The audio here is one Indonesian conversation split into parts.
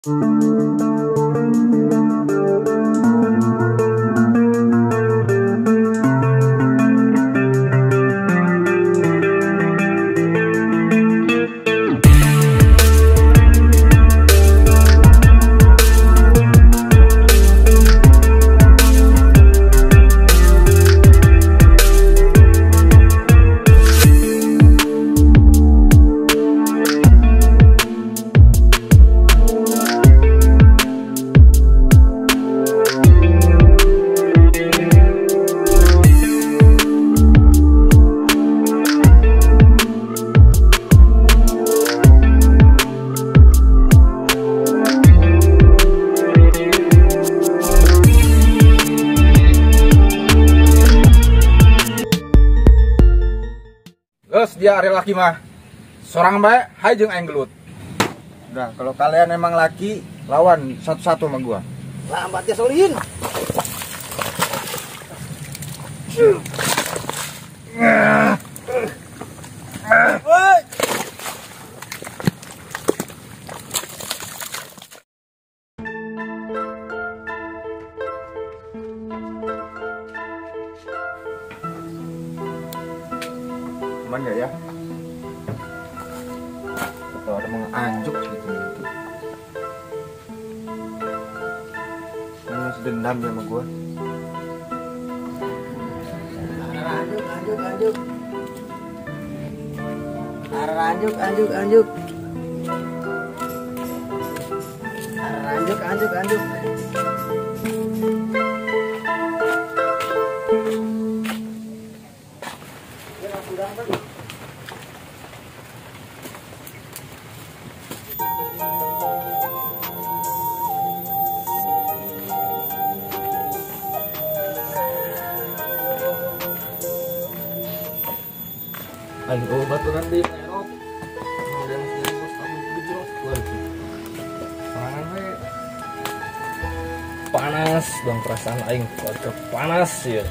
Terus dia are laki mah seorang bae hajeng aing gelut. Udah, kalau kalian emang laki, lawan satu-satu sama gua. Lambat ya Solin. Aman gak ya? Atau ada menganjuk gitu. Ini masih dendam ya sama gua. Anjuk. Anjuk. Aing baturan di Erop. Udah mesti bos kamu gejrot lagi. Pangan we. Panas dong perasaan aing, panas ya.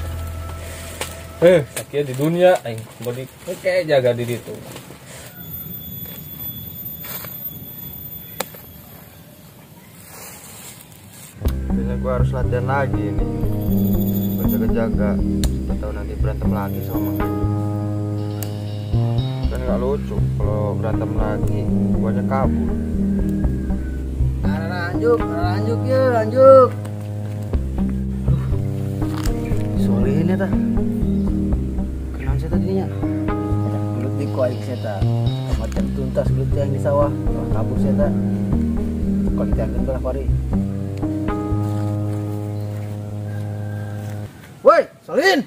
Sakit di dunia aing balik oke jaga diri tuh. Kayaknya gua harus latihan lagi nih. Buat jaga-jaga. Siapa tahu nanti berantem lagi sama Mang Anjuk. Kan nggak lucu kalau berantem lagi guanya kabur. Anjuk. Solin ya tah. Kenapa saya tadinya? Gelut di koik saya tah. Macam tuntas gelut yang di sawah. Kabur saya tah. Kalau ditangkap berapa hari? Woi, Solin.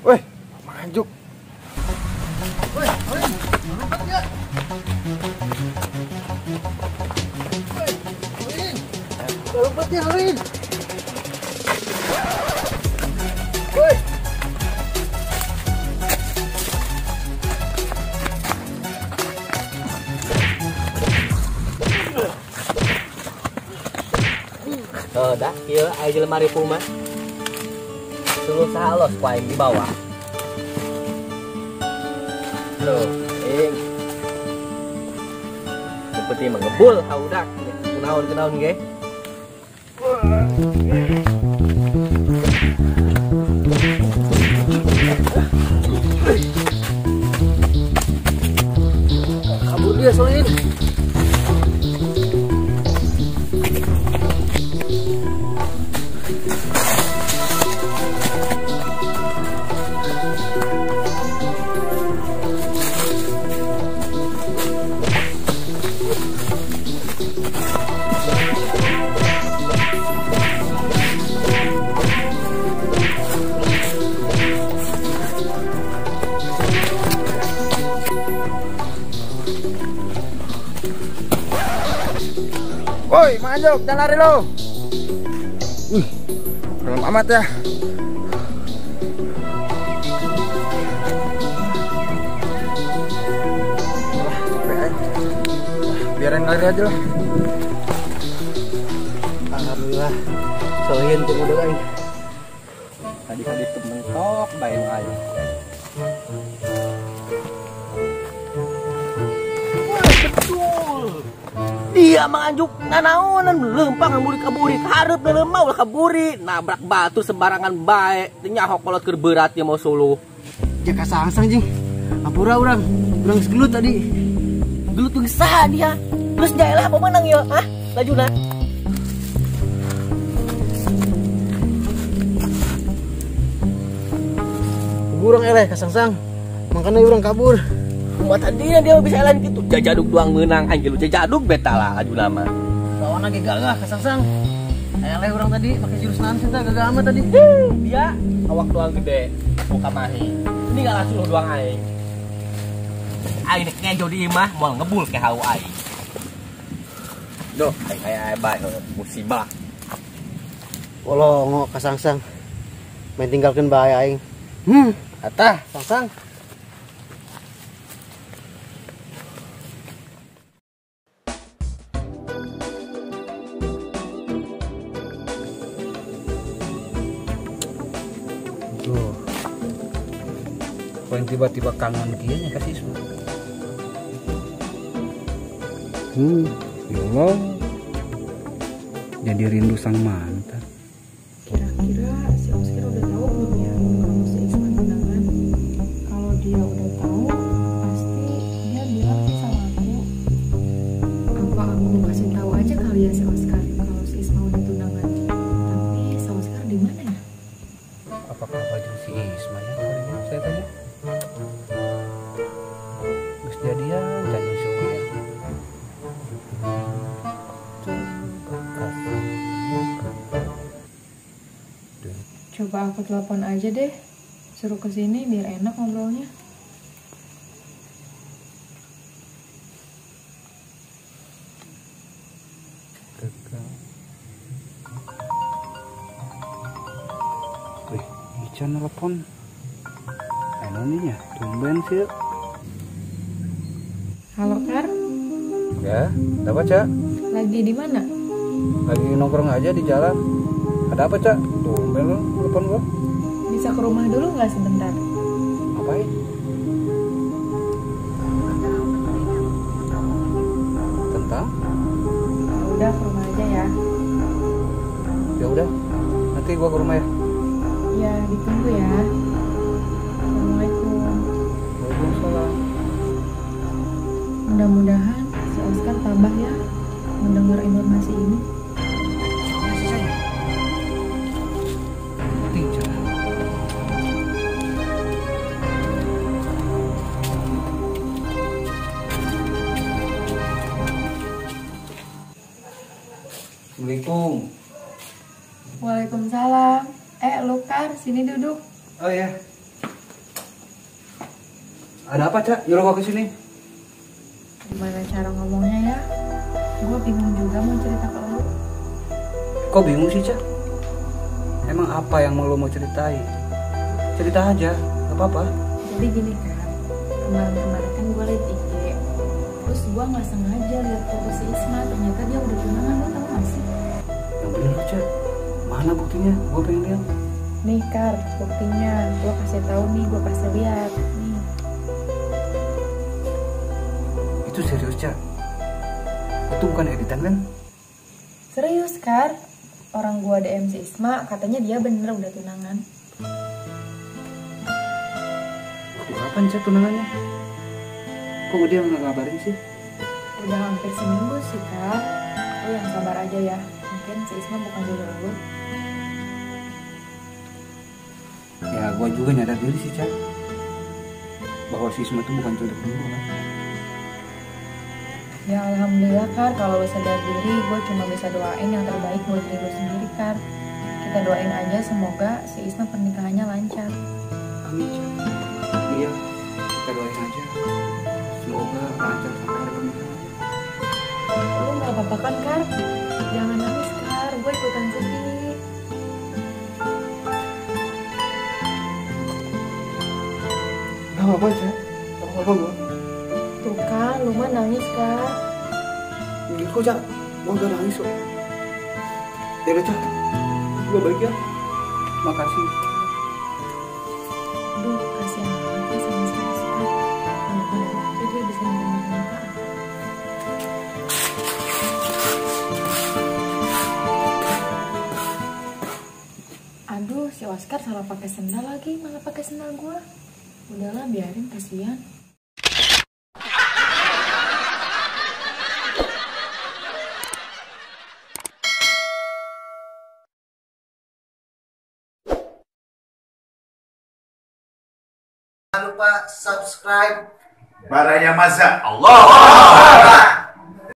Woi, Mang Anjuk. Woi, Solin. Angkat ya. Woi, Solin. Lompat ya, Solin. Woi. Dah, kieu aya jelema ripu mah. Suruh sahalos ku aing di bawah. Loh, seperti mengebul haudak. Kunaon ge? Kabur dia, Solin. Woi, Mang Anjuk, jangan lari lo. Wih, dalam amat ya. Biarin lari aja lah. Alhamdulillah. Solin tunggu dulu aing. Tadi itu mentok bae aing. Dia Iya manganjuk nanaonan lempang kaburi hareup leumah ulah kaburi nabrak batu sembarangan bae nyahok kolot keur beratnya mau suluh. Ja kasangsang jeung. Apura urang gelut tadi. Gelut jeung saha dia? Terus jaelah apa menang ya? Hah? Lajuna. Urang eleh kasangsang. Makanya urang kabur. Kumaha tadinya dia bisa elan gitu. Jajaduk doang menang anjir lu jajaduk beta lah lajuna mah. Lawan lagi gagah kasangsang. Eleh urang tadi pakai jurus naon sih teh gagah amat tadi. Dia awak doang gede, muka mahi. Ini gak langsung doang aing. Aing nek ngejo di imah moal ngebul ke hau aing. Duh, kayak bae musibah. Wolongo kasangsang. Main tinggalkeun bae aing. Atah, sangsang. Tuh. Kau tiba-tiba kangen kieu nya ka Sisma. Ya Allah. Jadi rindu sang mantan. Kira-kira si Oscar udah tahu belum ya kalau si Isma tunangan? Kalau dia udah tahu, pasti dia bilang sih sama aku. Apa aku kasih tahu aja kali ya si Oscar kalau si Isma udah tunangan? Tapi si Oscar di mana ya? Apakah baju si Isma ya? Saya tanya. Geus jadian jadi suku ya. Coba aku telepon aja deh, suruh kesini biar enak ngobrolnya. Wih, Ica nelpon. Nya, tumben sih. Halo Kar, Ya, dapat Cak? lagi di mana? Lagi nongkrong aja di jalan. Ada apa Cak? Tumben lo telepon gua. Bisa ke rumah dulu nggak sebentar? Ngapain? Tentang? Udah ke rumah aja ya. Ya udah, nanti gua ke rumah ya. Ya ditunggu ya. Assalamualaikum. Waalaikumsalam. Mudah-mudahan si Oscar tabah ya mendengar informasi ini. Tidak. Assalamualaikum. Waalaikumsalam. Lu Kar, sini duduk. Oh ya. Ada apa Cak? Nyuruh gua ke sini? Gimana cara ngomongnya ya? Gue bingung juga mau cerita ke lu. Kok bingung sih Cak? Emang apa yang mau lo mau ceritain? Cerita aja, gak apa-apa. Jadi gini kan, kemarin-kemarin kan gue liat IG. Terus gue gak sengaja liat foto si Isma, ternyata dia udah tunangan, lo tau gak sih? Yang bener Cak. Mana buktinya? Gue pengen lihat. Nih Kar, buktinya. Gue kasih tahu nih, gue kasih lihat. Nih. Itu serius Cak? Itu bukan editan kan? Serius Kar, orang gue DM si Isma, katanya dia bener udah tunangan. Kapan Cak tunangannya? Kok dia nggak ngabarin sih? Udah hampir seminggu sih Kar. Lo yang sabar aja ya, mungkin si Isma bukan jodoh lo. Ya gue juga nyadar diri sih Cak, bahwa si Isma itu bukan jodoh gue kan? Ya alhamdulillah Kar, kalau lo sadar diri, gue cuma bisa doain yang terbaik buat diri gue sendiri Kar. Kita doain aja semoga si Isma pernikahannya lancar. Amin Cak. Iya, kita doain aja. Semoga lancar sampai hari pernikahan. Lo gak apa-apa kan Kar? Jangan nangis Kar, gue ikutan sedih. Gak apa-apa Cak, gak apa-apa gue. Tuh Kar, lu mah nangis Kar. Gitu Cak, gue udah nangis kok. Ya udah Cak, gue balik ya. Makasih. Duh, kasihan banget ya sama si Isma. Mudah-mudahan aja dia bisa menerima maaf. nggak pakai sendal lagi, malah pakai sendal gua. Udahlah, biarin, kasihan. Jangan lupa subscribe Baraya Maza. Allah.